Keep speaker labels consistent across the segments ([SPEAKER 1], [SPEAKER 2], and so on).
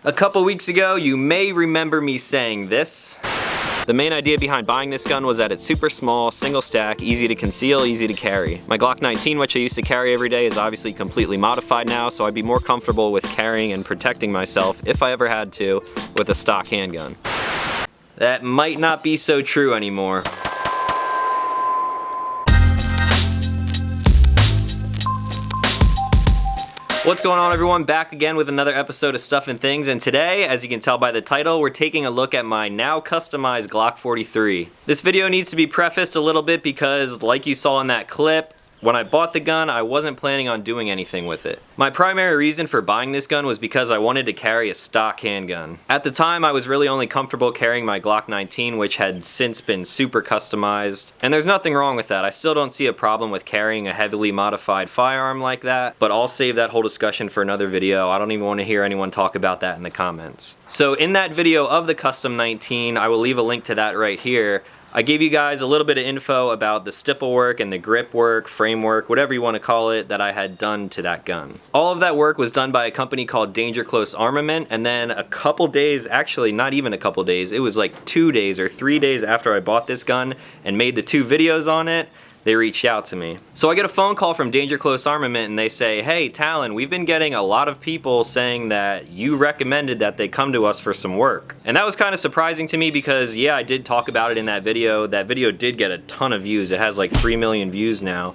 [SPEAKER 1] A couple weeks ago, you may remember me saying this. The main idea behind buying this gun was that it's super small, single stack, easy to conceal, easy to carry. My Glock 19, which I used to carry every day, is obviously completely modified now, so I'd be more comfortable with carrying and protecting myself, if I ever had to, with a stock handgun. That might not be so true anymore. What's going on, everyone? Back again with another episode of Stuff and Things, and today, as you can tell by the title, we're taking a look at my now customized Glock 43. This video needs to be prefaced a little bit because, like you saw in that clip, when I bought the gun, I wasn't planning on doing anything with it. My primary reason for buying this gun was because I wanted to carry a stock handgun. At the time, I was really only comfortable carrying my Glock 19, which had since been super customized. And there's nothing wrong with that. I still don't see a problem with carrying a heavily modified firearm like that, but I'll save that whole discussion for another video. I don't even want to hear anyone talk about that in the comments. So in that video of the Custom 19, I will leave a link to that right here. I gave you guys a little bit of info about the stipple work and the grip work, framework, whatever you want to call it, that I had done to that gun. All of that work was done by a company called Danger Close Armament, and then a couple days, actually not even a couple days, it was like 2 days or 3 days after I bought this gun and made the 2 videos on it, they reached out to me. So I get a phone call from Danger Close Armament and they say, "Hey Talon, we've been getting a lot of people saying that you recommended that they come to us for some work." And that was kind of surprising to me because, yeah, I did talk about it in that video. That video did get a ton of views. It has like 3 million views now.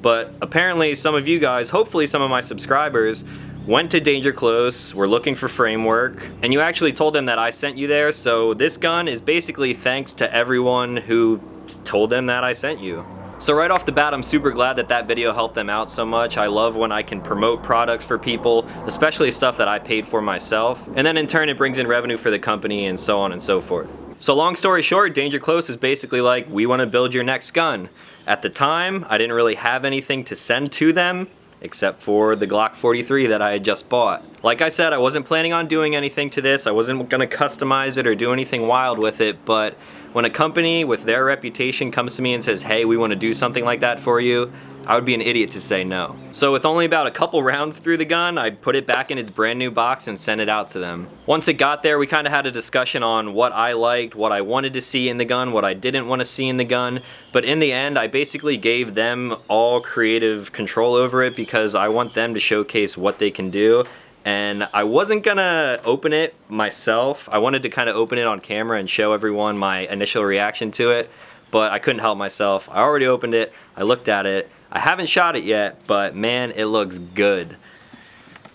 [SPEAKER 1] But apparently some of you guys, hopefully some of my subscribers, went to Danger Close, were looking for framework, and you actually told them that I sent you there. So this gun is basically thanks to everyone who told them that I sent you. So right off the bat, I'm super glad that that video helped them out so much. I love when I can promote products for people, especially stuff that I paid for myself. And then in turn, it brings in revenue for the company and so on and so forth. So long story short, Danger Close is basically like, we want to build your next gun. At the time, I didn't really have anything to send to them, except for the Glock 43 that I had just bought. Like I said, I wasn't planning on doing anything to this. I wasn't going to customize it or do anything wild with it, but when a company with their reputation comes to me and says, "Hey, we want to do something like that for you," I would be an idiot to say no. So with only about a couple rounds through the gun, I put it back in its brand new box and sent it out to them. Once it got there, we kind of had a discussion on what I liked, what I wanted to see in the gun, what I didn't want to see in the gun. But in the end, I basically gave them all creative control over it because I want them to showcase what they can do. And I wasn't gonna open it myself. I wanted to kind of open it on camera and show everyone my initial reaction to it, but I couldn't help myself. I already opened it, I looked at it. I haven't shot it yet, but man, it looks good.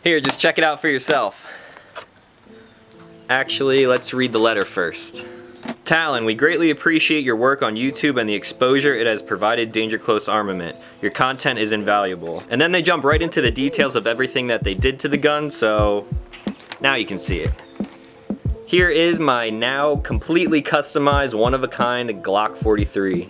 [SPEAKER 1] Here, just check it out for yourself. Actually, let's read the letter first. Talon, we greatly appreciate your work on YouTube and the exposure it has provided Danger Close Armament. Your content is invaluable. And then they jump right into the details of everything that they did to the gun, so now you can see it. Here is my now completely customized, one-of-a-kind Glock 43.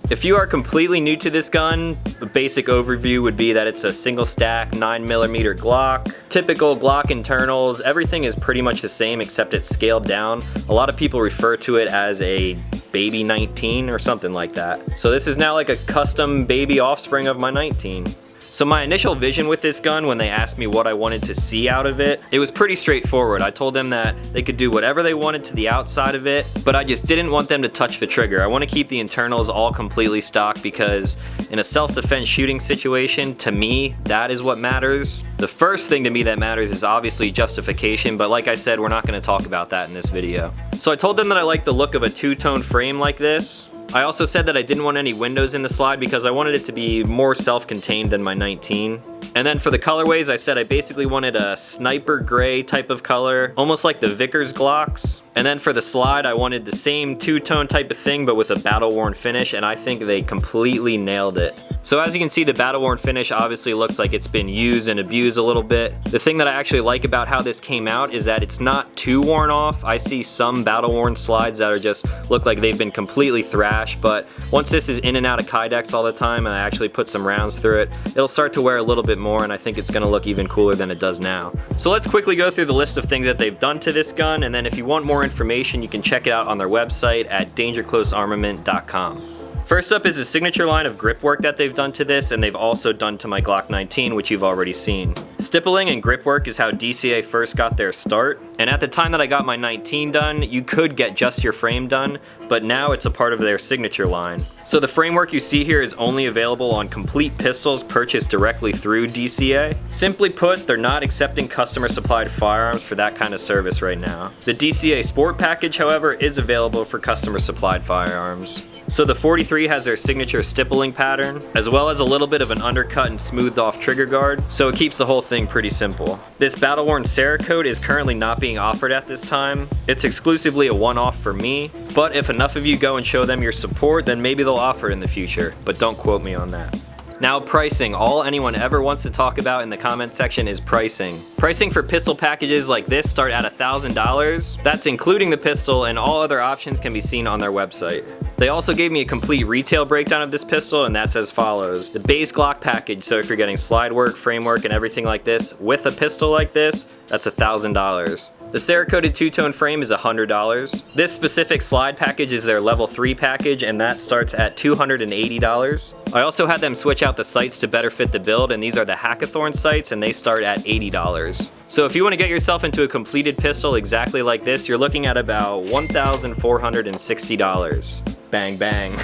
[SPEAKER 1] If you are completely new to this gun, the basic overview would be that it's a single stack 9mm Glock. Typical Glock internals, everything is pretty much the same except it's scaled down. A lot of people refer to it as a baby 19 or something like that. So this is now like a custom baby offspring of my 19. So my initial vision with this gun, when they asked me what I wanted to see out of it, it was pretty straightforward. I told them that they could do whatever they wanted to the outside of it, but I just didn't want them to touch the trigger. I want to keep the internals all completely stock because in a self-defense shooting situation, to me, that is what matters. The first thing to me that matters is obviously justification, but like I said, we're not going to talk about that in this video. So I told them that I like the look of a two-tone frame like this. I also said that I didn't want any windows in the slide because I wanted it to be more self-contained than my 19. And then for the colorways, I said I basically wanted a sniper gray type of color, almost like the Vickers Glocks. And then for the slide, I wanted the same two-tone type of thing, but with a battle-worn finish, and I think they completely nailed it. So as you can see, the battle-worn finish obviously looks like it's been used and abused a little bit. The thing that I actually like about how this came out is that it's not too worn off. I see some battle-worn slides that are just look like they've been completely thrashed, but once this is in and out of Kydex all the time and I actually put some rounds through it, it'll start to wear a little bit more, and I think it's gonna look even cooler than it does now. So let's quickly go through the list of things that they've done to this gun, and then if you want more information, you can check it out on their website at dangerclosearmament.com. First up is a signature line of grip work that they've done to this, and they've also done to my Glock 19, which you've already seen. Stippling and grip work is how DCA first got their start. And at the time that I got my 19 done, you could get just your frame done, but now it's a part of their signature line. So the framework you see here is only available on complete pistols purchased directly through DCA. Simply put, they're not accepting customer supplied firearms for that kind of service right now. The DCA Sport package, however, is available for customer supplied firearms. So the 43 has their signature stippling pattern, as well as a little bit of an undercut and smoothed off trigger guard, so it keeps the whole thing pretty simple. This battle-worn Cerakote is currently not being offered at this time. It's exclusively a one-off for me, but if enough of you go and show them your support, then maybe they'll offer it in the future, but don't quote me on that. Now pricing, all anyone ever wants to talk about in the comment section is pricing. Pricing for pistol packages like this start at $1,000. That's including the pistol, and all other options can be seen on their website. They also gave me a complete retail breakdown of this pistol, and that's as follows. The base Glock package, so if you're getting slide work, framework, and everything like this with a pistol like this, that's $1,000. The Cerakoted two-tone frame is $100. This specific slide package is their level 3 package, and that starts at $280. I also had them switch out the sights to better fit the build, and these are the Hackathorn sights, and they start at $80. So if you want to get yourself into a completed pistol exactly like this, you're looking at about $1,460. Bang, bang.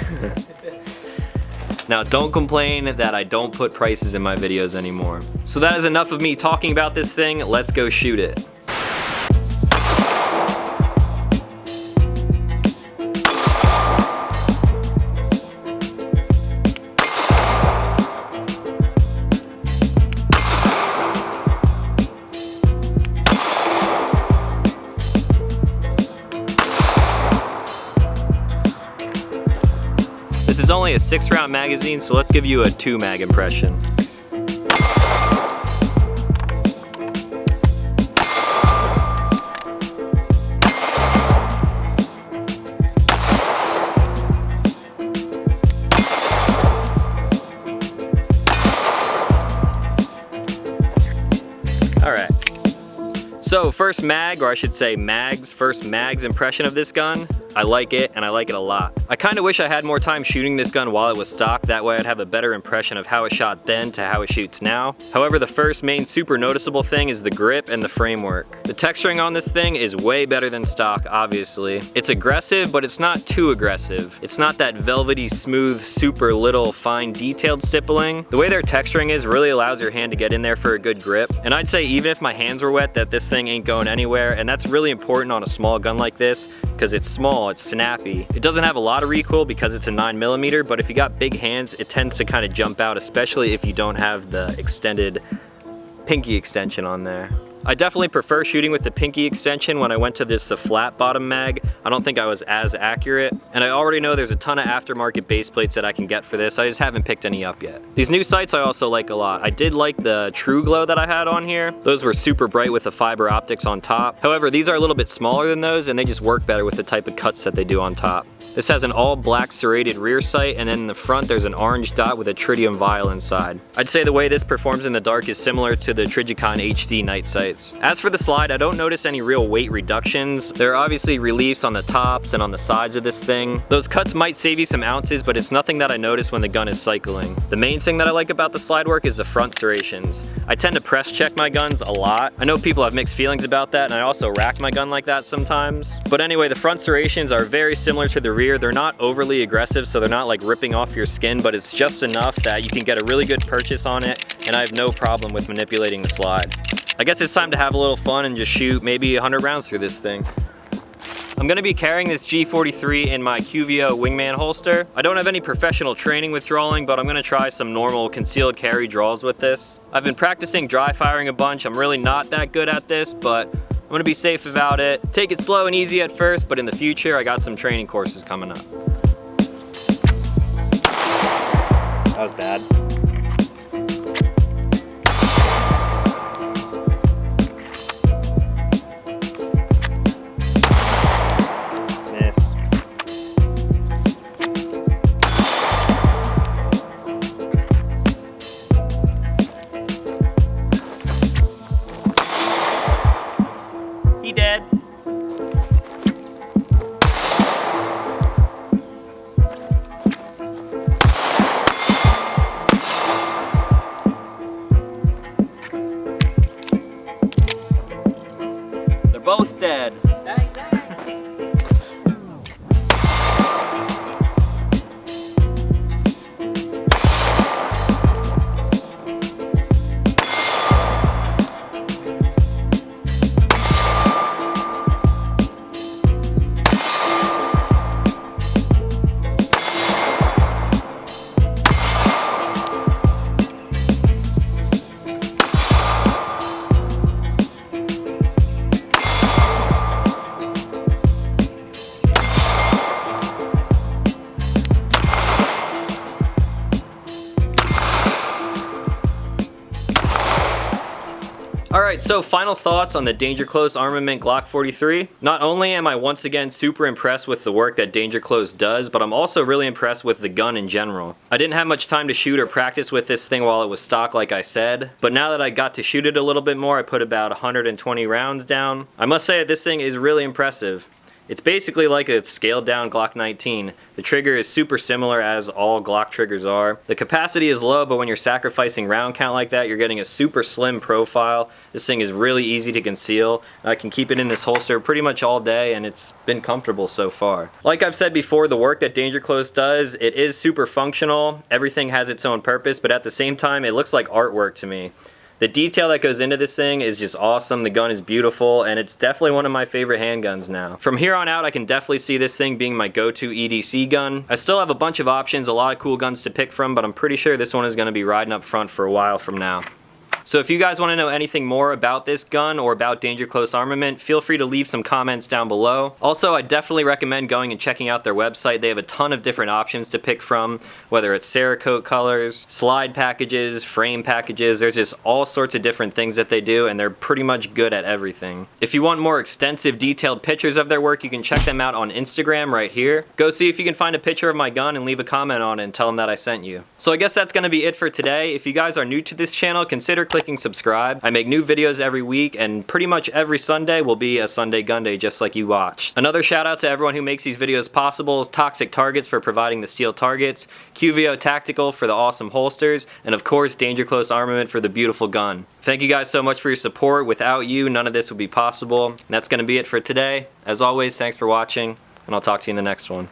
[SPEAKER 1] Now don't complain that I don't put prices in my videos anymore. So that is enough of me talking about this thing, let's go shoot it. This is only a 6-round magazine, so let's give you a 2-mag impression. Alright. So first mag, or I should say mags, first mag's impression of this gun. I like it, and I like it a lot. I kinda wish I had more time shooting this gun while it was stock, that way I'd have a better impression of how it shot then to how it shoots now. However, the first main super noticeable thing is the grip and the framework. The texturing on this thing is way better than stock, obviously. It's aggressive, but it's not too aggressive. It's not that velvety, smooth, super little, fine, detailed stippling. The way their texturing is really allows your hand to get in there for a good grip. And I'd say even if my hands were wet, that this thing ain't going anywhere, and that's really important on a small gun like this, because it's small, it's snappy. It doesn't have a lot of recoil because it's a 9mm, but if you got big hands, it tends to kind of jump out, especially if you don't have the extended pinky extension on there. I definitely prefer shooting with the pinky extension. When I went to this flat bottom mag, I don't think I was as accurate. And I already know there's a ton of aftermarket base plates that I can get for this. I just haven't picked any up yet. These new sights I also like a lot. I did like the True Glow that I had on here. Those were super bright with the fiber optics on top. However, these are a little bit smaller than those, and they just work better with the type of cuts that they do on top. This has an all black serrated rear sight, and then in the front there's an orange dot with a tritium vial inside. I'd say the way this performs in the dark is similar to the Trijicon HD night sights. As for the slide, I don't notice any real weight reductions. There are obviously reliefs on the tops and on the sides of this thing. Those cuts might save you some ounces, but it's nothing that I notice when the gun is cycling. The main thing that I like about the slide work is the front serrations. I tend to press check my guns a lot. I know people have mixed feelings about that, and I also rack my gun like that sometimes. But anyway, the front serrations are very similar to the rear. They're not overly aggressive, so they're not like ripping off your skin, but it's just enough that you can get a really good purchase on it, and I have no problem with manipulating the slide. I guess it's time to have a little fun and just shoot maybe 100 rounds through this thing. I'm gonna be carrying this G43 in my QVO wingman holster. I don't have any professional training with drawing, but I'm gonna try some normal concealed carry draws with this. I've been practicing dry firing a bunch. I'm really not that good at this, but I'm gonna be safe about it. Take it slow and easy at first, but in the future, I got some training courses coming up. That was bad. He dead. both dead.
[SPEAKER 2] Dang, dang.
[SPEAKER 1] Alright, so final thoughts on the Danger Close Armament Glock 43. Not only am I once again super impressed with the work that Danger Close does, but I'm also really impressed with the gun in general. I didn't have much time to shoot or practice with this thing while it was stock like I said, but now that I got to shoot it a little bit more, I put about 120 rounds down. I must say that this thing is really impressive. It's basically like a scaled down Glock 19. The trigger is super similar as all Glock triggers are. The capacity is low, but when you're sacrificing round count like that, you're getting a super slim profile. This thing is really easy to conceal. I can keep it in this holster pretty much all day, and it's been comfortable so far. Like I've said before, the work that Danger Close does, it is super functional. Everything has its own purpose, but at the same time, it looks like artwork to me. The detail that goes into this thing is just awesome. The gun is beautiful, and it's definitely one of my favorite handguns now. From here on out, I can definitely see this thing being my go-to EDC gun. I still have a bunch of options, a lot of cool guns to pick from, but I'm pretty sure this one is going to be riding up front for a while from now. So if you guys want to know anything more about this gun or about Danger Close Armament, feel free to leave some comments down below. Also, I definitely recommend going and checking out their website. They have a ton of different options to pick from, whether it's Cerakote colors, slide packages, frame packages. There's just all sorts of different things that they do, and they're pretty much good at everything. If you want more extensive, detailed pictures of their work, you can check them out on Instagram right here. Go see if you can find a picture of my gun and leave a comment on it and tell them that I sent you. So I guess that's going to be it for today. If you guys are new to this channel, consider clicking subscribe. I make new videos every week, and pretty much every Sunday will be a Sunday GUNDAY just like you watched. Another shout out to everyone who makes these videos possible is Toxic Targets for providing the steel targets, QVO Tactical for the awesome holsters, and of course Danger Close Armament for the beautiful gun. Thank you guys so much for your support. Without you, none of this would be possible. And that's going to be it for today. As always, thanks for watching, and I'll talk to you in the next one.